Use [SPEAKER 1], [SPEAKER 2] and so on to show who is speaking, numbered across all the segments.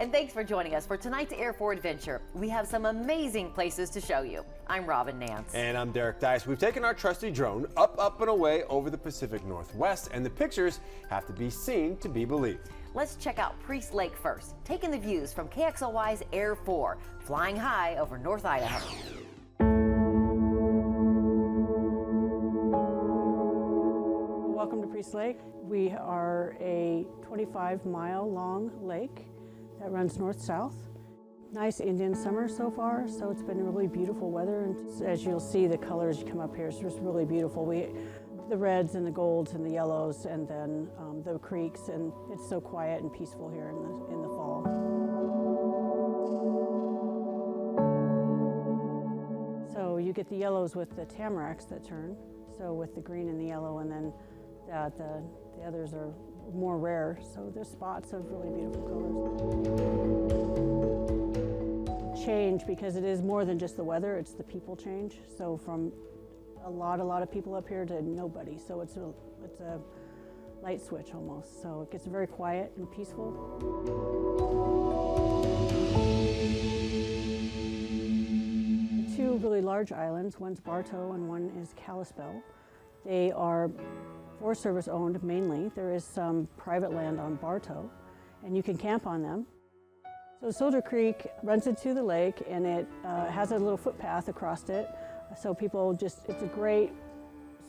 [SPEAKER 1] And thanks for joining us for tonight's Air 4 adventure. We have some amazing places to show you. I'm Robin Nance.
[SPEAKER 2] And I'm Derek Dice. We've taken our trusty drone up, and away over the Pacific Northwest, and the pictures have to be seen to be believed.
[SPEAKER 1] Let's check out Priest Lake first, taking the views from KXLY's Air 4, flying high over North Idaho.
[SPEAKER 3] Welcome to Priest Lake. We are a 25-mile long lake that runs north-south. Nice Indian summer so far, so it's been really beautiful weather. And as you'll see, the colors you come up here, it's just really beautiful. The reds and the golds and the yellows, and then the creeks, and it's so quiet and peaceful here in the fall. So you get the yellows with the tamaracks that turn, so with the green and the yellow, and then the others are more rare, so there's spots of really beautiful colors. Change, because it is more than just the weather, it's the people change. So from a lot of people up here to nobody, so it's a light switch almost. So it gets very quiet and peaceful. The two really large islands, one's Bartow and one is Kalispell. They are Forest Service owned mainly. There is some private land on Bartow, and you can camp on them. So Soldier Creek runs into the lake, and it has a little footpath across it. So people it's a great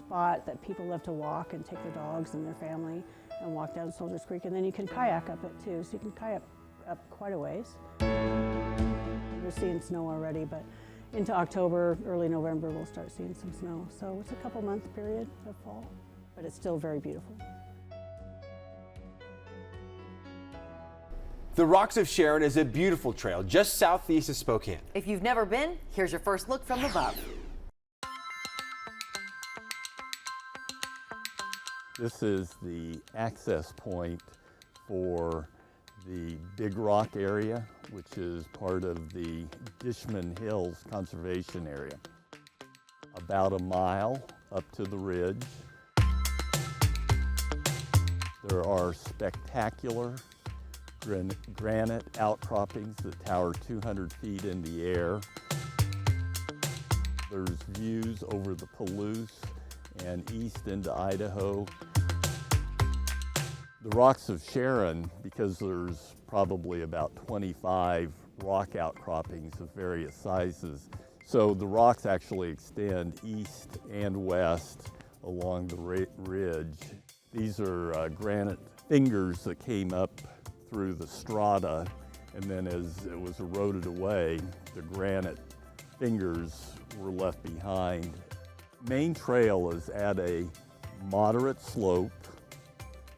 [SPEAKER 3] spot that people love to walk and take their dogs and their family and walk down Soldiers Creek. And then you can kayak up it too, so you can kayak up quite a ways. We're seeing snow already, but into October, early November, we'll start seeing some snow. So it's a couple-month period of fall, but it's still very beautiful.
[SPEAKER 2] The Rocks of Sharon is a beautiful trail just southeast of Spokane.
[SPEAKER 1] If you've never been, here's your first look from above.
[SPEAKER 4] This is the access point for the Big Rock area, which is part of the Dishman Hills Conservation Area. About a mile up to the ridge, there are spectacular granite outcroppings that tower 200 feet in the air. There's views over the Palouse and east into Idaho. The Rocks of Sharon, because there's probably about 25 rock outcroppings of various sizes, so the rocks actually extend east and west along the ridge. These are granite fingers that came up through the strata, and then as it was eroded away, the granite fingers were left behind. Main trail is at a moderate slope.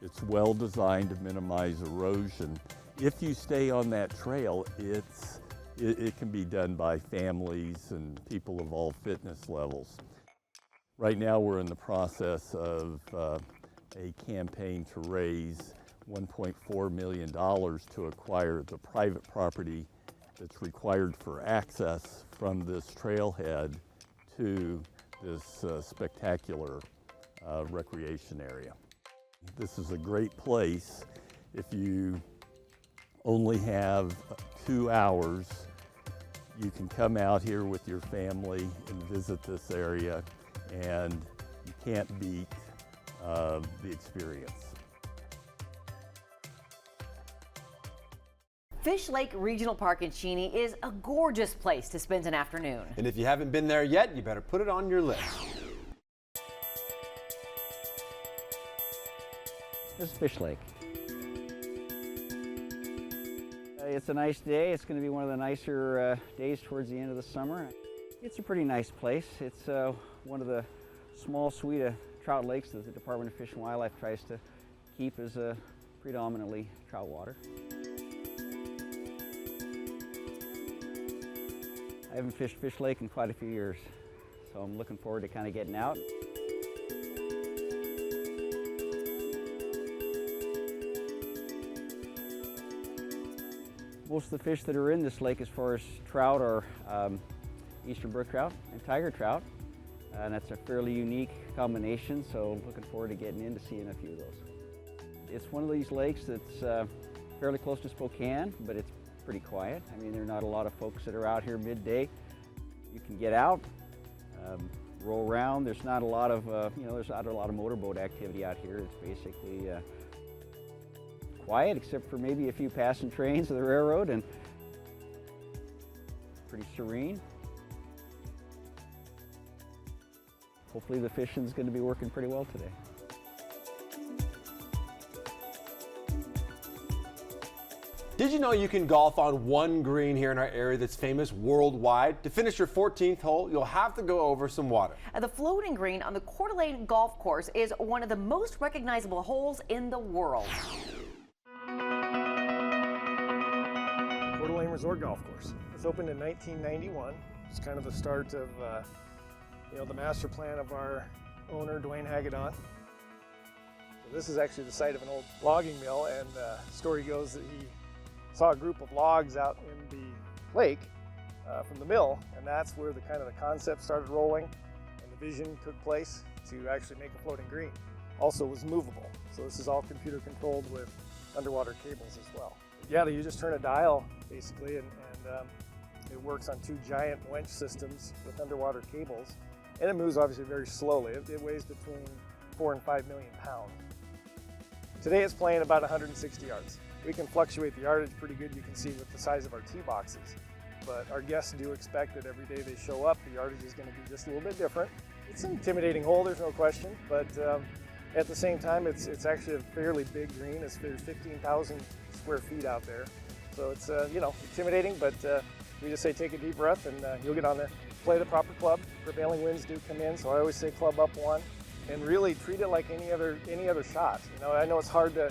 [SPEAKER 4] It's well designed to minimize erosion. If you stay on that trail, it can be done by families and people of all fitness levels. Right now we're in the process of a campaign to raise $1.4 million to acquire the private property that's required for access from this trailhead to this spectacular recreation area. This is a great place. If you only have 2 hours, you can come out here with your family and visit this area, and you can't beat the experience.
[SPEAKER 1] Fish Lake Regional Park in Cheney is a gorgeous place to spend an afternoon.
[SPEAKER 2] And if you haven't been there yet, you better put it on your list.
[SPEAKER 5] This is Fish Lake. It's a nice day. It's going to be one of the nicer days towards the end of the summer. It's a pretty nice place. It's one of the small suite of trout lakes that the Department of Fish and Wildlife tries to keep as predominantly trout water. I haven't fished Fish Lake in quite a few years, so I'm looking forward to kind of getting out. Most of the fish that are in this lake as far as trout are eastern brook trout and tiger trout, and that's a fairly unique combination, so looking forward to getting in to seeing a few of those. It's one of these lakes that's fairly close to Spokane, but it's pretty quiet. I mean, there are not a lot of folks that are out here midday. You can get out, roll around. There's not a lot of, there's not a lot of motorboat activity out here. It's basically quiet, except for maybe a few passing trains of the railroad, and pretty serene. Hopefully the fishing's going to be working pretty well today.
[SPEAKER 2] Did you know you can golf on one green here in our area that's famous worldwide? To finish your 14th hole, you'll have to go over some water.
[SPEAKER 1] The floating green on the Coeur d'Alene Golf Course is one of the most recognizable holes in the world.
[SPEAKER 6] Coeur d'Alene Resort Golf Course. It was opened in 1991. It's kind of the start of the master plan of our owner, Dwayne Hagedon. So this is actually the site of an old logging mill, and the story goes that he saw a group of logs out in the lake from the mill, and that's where the concept started rolling, and the vision took place to actually make a floating green. Also, it was movable, so this is all computer controlled with underwater cables as well. Yeah, you just turn a dial basically, and it works on two giant winch systems with underwater cables, and it moves obviously very slowly. It weighs between 4 and 5 million pounds. Today it's playing about 160 yards. We can fluctuate the yardage pretty good, you can see with the size of our tee boxes. But our guests do expect that every day they show up, the yardage is going to be just a little bit different. It's an intimidating hole, there's no question, but at the same time, it's actually a fairly big green. There's 15,000 square feet out there. So it's intimidating, but we just say take a deep breath and you'll get on there. Play the proper club. Prevailing winds do come in, so I always say club up one, and really treat it like any other shot. I know it's hard to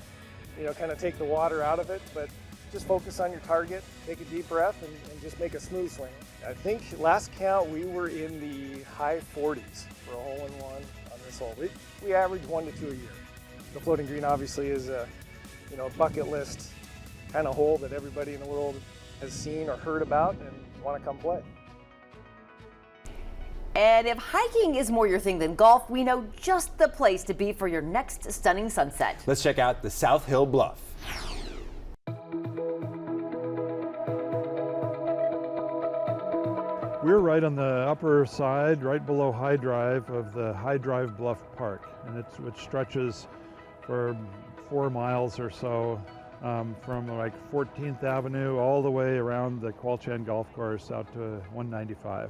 [SPEAKER 6] kind of take the water out of it, but just focus on your target, take a deep breath, and just make a smooth swing. I think last count we were in the high 40s for a hole-in-one on this hole. We average 1 to 2 a year. The floating green obviously is a bucket list kind of hole that everybody in the world has seen or heard about and want to come play.
[SPEAKER 1] And if hiking is more your thing than golf, we know just the place to be for your next stunning sunset.
[SPEAKER 2] Let's check out the South Hill Bluff.
[SPEAKER 7] We're right on the upper side, right below High Drive of the High Drive Bluff Park, and which stretches for 4 miles or so from like 14th Avenue all the way around the Qualchan Golf Course out to 195.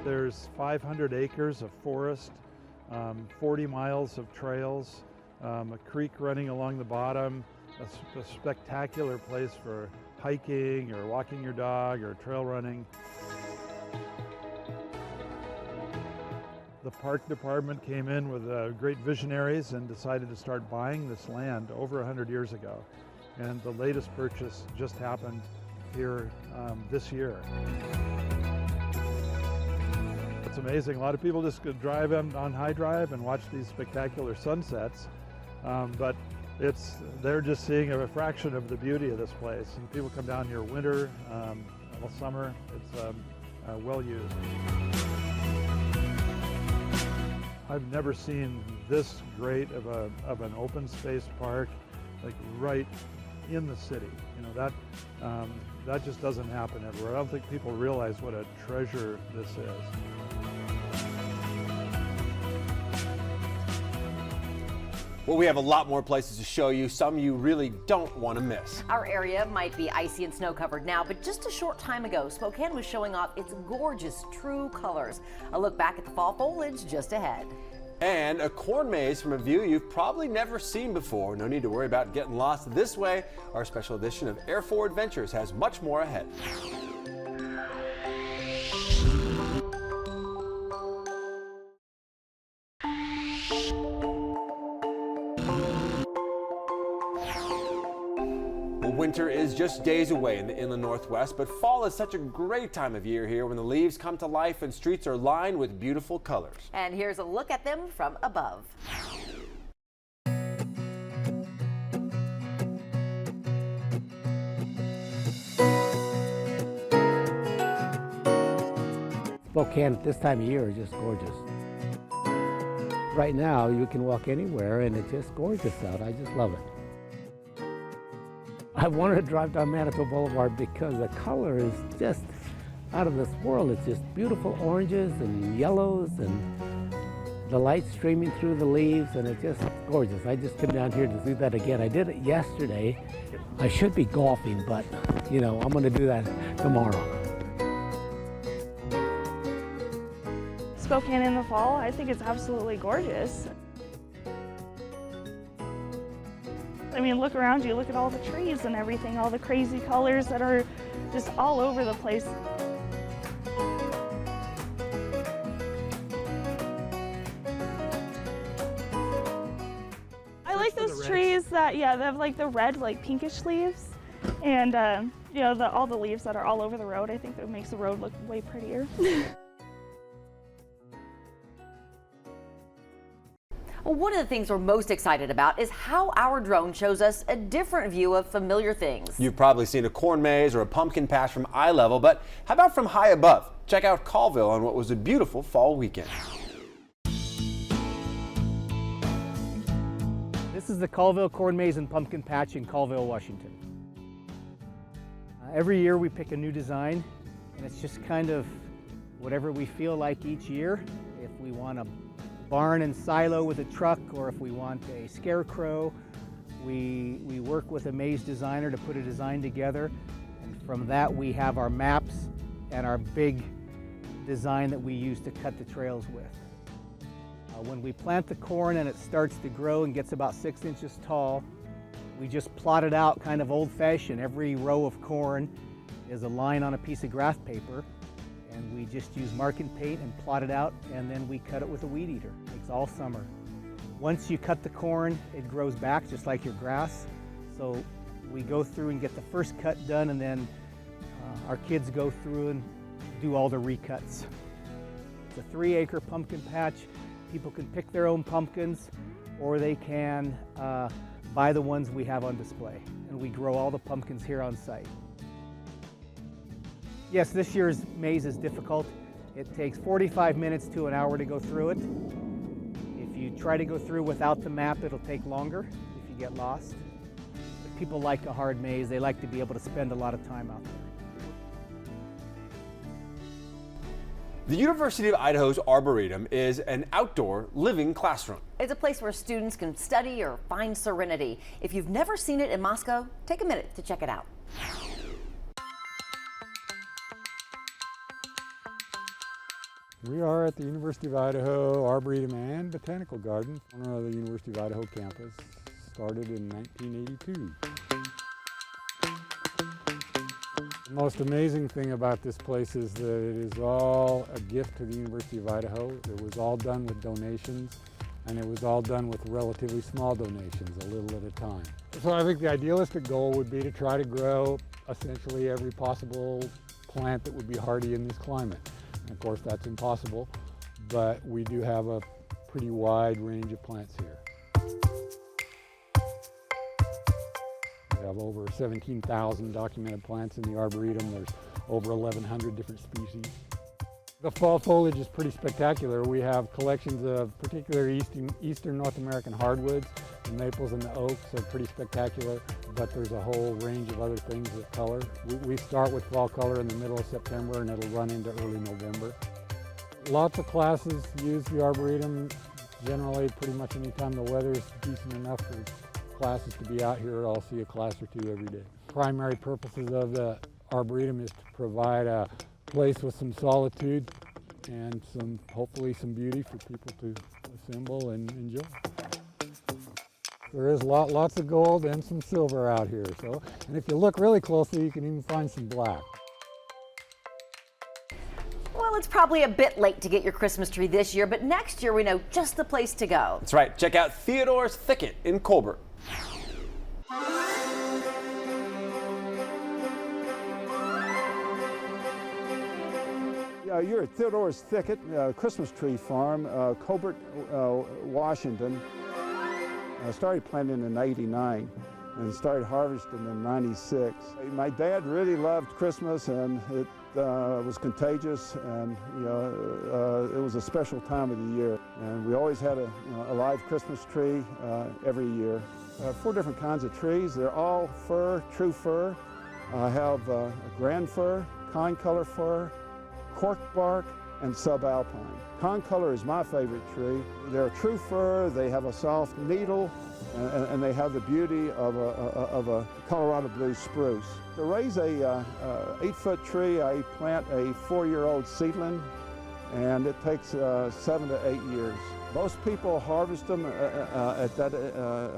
[SPEAKER 7] There's 500 acres of forest, 40 miles of trails, a creek running along the bottom, a spectacular place for hiking or walking your dog or trail running. The park department came in with great visionaries and decided to start buying this land over 100 years ago. And the latest purchase just happened here this year. It's amazing. A lot of people just drive on High Drive and watch these spectacular sunsets, but they're just seeing a fraction of the beauty of this place. And people come down here winter, all summer. It's well used. I've never seen this great of an open space park, like right in the city. That just doesn't happen everywhere. I don't think people realize what a treasure this is.
[SPEAKER 2] Well, we have a lot more places to show you, some you really don't want to miss.
[SPEAKER 1] Our area might be icy and snow covered now, but just a short time ago, Spokane was showing off its gorgeous true colors. A look back at the fall foliage just ahead.
[SPEAKER 2] And a corn maze from a view you've probably never seen before. No need to worry about getting lost this way. Our special edition of Air 4 Adventures has much more ahead. Winter is just days away in the inland northwest, but fall is such a great time of year here when the leaves come to life and streets are lined with beautiful colors.
[SPEAKER 1] And here's a look at them from above.
[SPEAKER 8] Spokane at this time of year is just gorgeous. Right now you can walk anywhere and it's just gorgeous out. I just love it. I wanted to drive down Manitoba Boulevard because the color is just out of this world. It's just beautiful oranges and yellows and the light streaming through the leaves, and it's just gorgeous. I just came down here to do that again. I did it yesterday. I should be golfing, but you know, I'm going to do that tomorrow.
[SPEAKER 9] Spokane in the fall, I think it's absolutely gorgeous. I mean, look around you, look at all the trees and everything, all the crazy colors that are just all over the place. I like those trees that, yeah, they have like the red, like pinkish leaves. And, you know, all the leaves that are all over the road, I think that makes the road look way prettier.
[SPEAKER 1] Well, one of the things we're most excited about is how our drone shows us a different view of familiar things.
[SPEAKER 2] You've probably seen a corn maze or a pumpkin patch from eye level, but how about from high above? Check out Colville on what was a beautiful fall weekend.
[SPEAKER 10] This is the Colville Corn Maze and Pumpkin Patch in Colville, Washington. Every year we pick a new design, and it's just kind of whatever we feel like each year. If we want a barn and silo with a truck, or if we want a scarecrow, we work with a maze designer to put a design together, and from that we have our maps and our big design that we use to cut the trails with. When we plant the corn and it starts to grow and gets about 6 inches tall, we just plot it out kind of old-fashioned. Every row of corn is a line on a piece of graph paper, and we just use marking paint and plot it out, and then we cut it with a weed eater. It takes all summer. Once you cut the corn, it grows back just like your grass. So we go through and get the first cut done, and then our kids go through and do all the recuts. It's a 3-acre pumpkin patch. People can pick their own pumpkins, or they can buy the ones we have on display. And we grow all the pumpkins here on site. Yes, this year's maze is difficult. It takes 45 minutes to an hour to go through it. If you try to go through without the map, it'll take longer if you get lost. But people like a hard maze. They like to be able to spend a lot of time out there.
[SPEAKER 2] The University of Idaho's Arboretum is an outdoor living classroom.
[SPEAKER 1] It's a place where students can study or find serenity. If you've never seen it in Moscow, take a minute to check it out.
[SPEAKER 11] We are at the University of Idaho Arboretum and Botanical Garden on the University of Idaho campus. Started in 1982. The most amazing thing about this place is that it is all a gift to the University of Idaho. It was all done with donations, and it was all done with relatively small donations, a little at a time. So I think the idealistic goal would be to try to grow essentially every possible plant that would be hardy in this climate. And of course that's impossible, but we do have a pretty wide range of plants here. We have over 17,000 documented plants in the Arboretum. There's over 1,100 different species. The fall foliage is pretty spectacular. We have collections of particular Eastern North American hardwoods. The maples and the oaks are pretty spectacular, but there's a whole range of other things that color. We start with fall color in the middle of September, and it'll run into early November. Lots of classes use the Arboretum. Generally, pretty much any time the weather is decent enough for classes to be out here, I'll see a class or two every day. Primary purposes of the Arboretum is to provide a place with some solitude and hopefully some beauty for people to assemble and enjoy. There is lots of gold and some silver out here, and if you look really closely, you can even find some black.
[SPEAKER 1] Well, it's probably a bit late to get your Christmas tree this year, but next year we know just the place to go.
[SPEAKER 2] That's right. Check out Theodore's Thicket in Colbert.
[SPEAKER 12] You're at Theodore's Thicket, Christmas tree farm, Colbert, Washington. I started planting in '89 and started harvesting in '96. My dad really loved Christmas, and it was contagious, and it was a special time of the year. And we always had a live Christmas tree every year. 4 different kinds of trees. They're all fir, true fir. I have a grand fir, concolor fir, cork bark, and subalpine. Concolor is my favorite tree. They're a true fir, they have a soft needle, and they have the beauty of a Colorado blue spruce. To raise a 8-foot tree, I plant a 4-year-old seedling, and it takes 7 to 8 years. Most people harvest them at that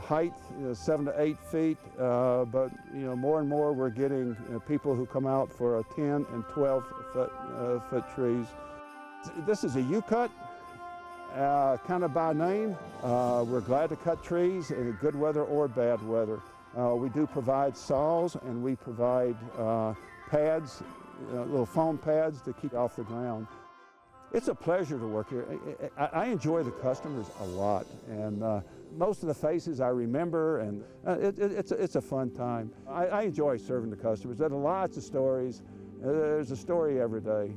[SPEAKER 12] height, 7 to 8 feet, but more and more we're getting people who come out for a 10 and 12 foot trees. This is a U-cut, kind of by name. We're glad to cut trees in good weather or bad weather. We do provide saws, and we provide pads, little foam pads to keep off the ground. It's a pleasure to work here. I enjoy the customers a lot, and most of the faces I remember, and it's a fun time. I enjoy serving the customers. There are lots of stories. There's a story every day.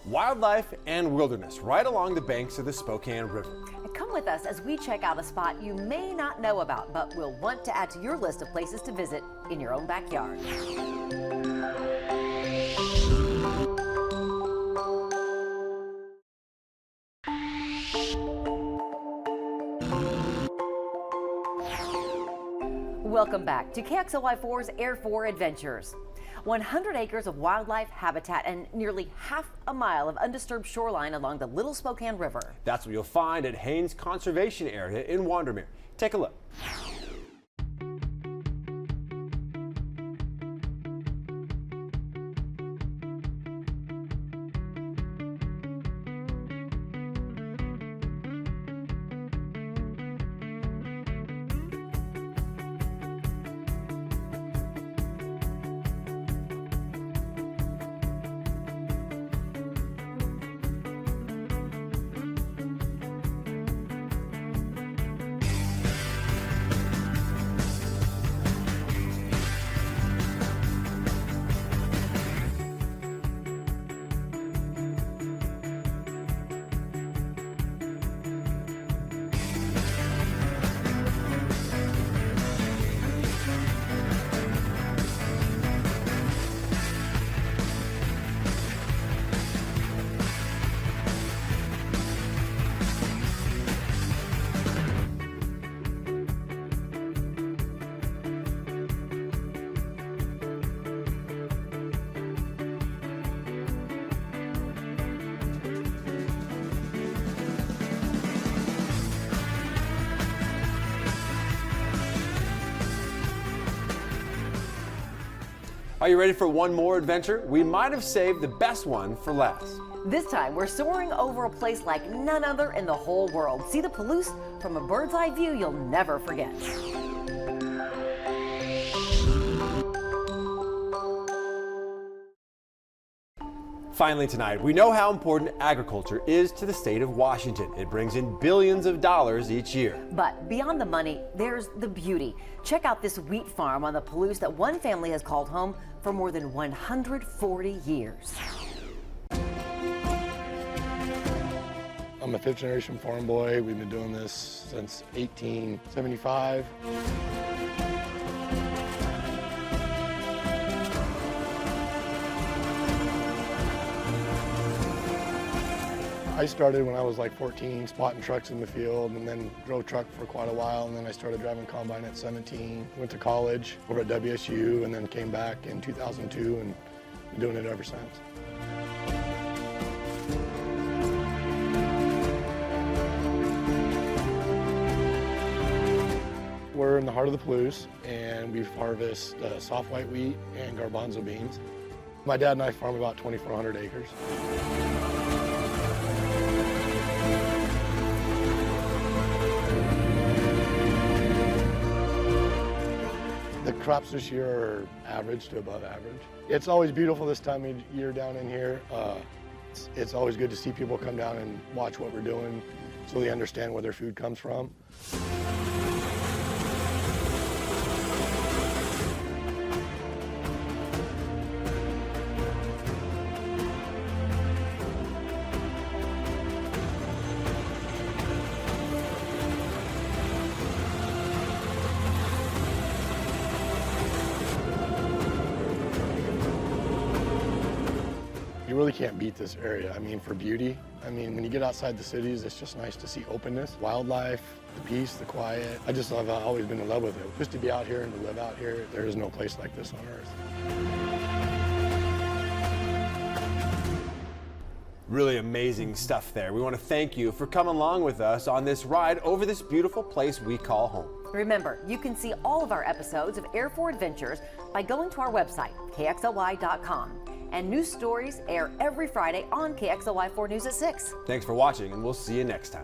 [SPEAKER 2] Wildlife and wilderness right along the banks of the Spokane River.
[SPEAKER 1] And come with us as we check out a spot you may not know about, but will want to add to your list of places to visit in your own backyard. Welcome back to KXLY4's Air 4 Adventures. 100 acres of wildlife habitat and nearly half a mile of undisturbed shoreline along the Little Spokane River.
[SPEAKER 2] That's what you'll find at Haines Conservation Area in Wandermere. Take a look. Are you ready for one more adventure? We might have saved the best one for last.
[SPEAKER 1] This time, we're soaring over a place like none other in the whole world. See the Palouse from a bird's eye view you'll never forget.
[SPEAKER 2] Finally tonight, we know how important agriculture is to the state of Washington. It brings in billions of dollars each year.
[SPEAKER 1] But beyond the money, there's the beauty. Check out this wheat farm on the Palouse that one family has called home for more than 140 years.
[SPEAKER 13] I'm a 5th generation farm boy. We've been doing this since 1875. I started when I was like 14, spotting trucks in the field, and then drove truck for quite a while, and then I started driving combine at 17. Went to college over at WSU, and then came back in 2002 and been doing it ever since. We're in the heart of the Palouse, and we harvest soft white wheat and garbanzo beans. My dad and I farm about 2,400 acres. The crops this year are average to above average. It's always beautiful this time of year down in here. It's always good to see people come down and watch what we're doing so they understand where their food comes from. really can't beat this area. I mean, for beauty. I mean, when you get outside the cities, it's just nice to see openness, wildlife, the peace, the quiet. I've always been in love with it. Just to be out here and to live out here, there is no place like this on earth.
[SPEAKER 2] Really amazing stuff there. We want to thank you for coming along with us on this ride over this beautiful place we call home.
[SPEAKER 1] Remember, you can see all of our episodes of Air 4 Adventures by going to our website, kxly.com. And news stories air every Friday on KXLY4 News at 6.
[SPEAKER 2] Thanks for watching, and we'll see you next time.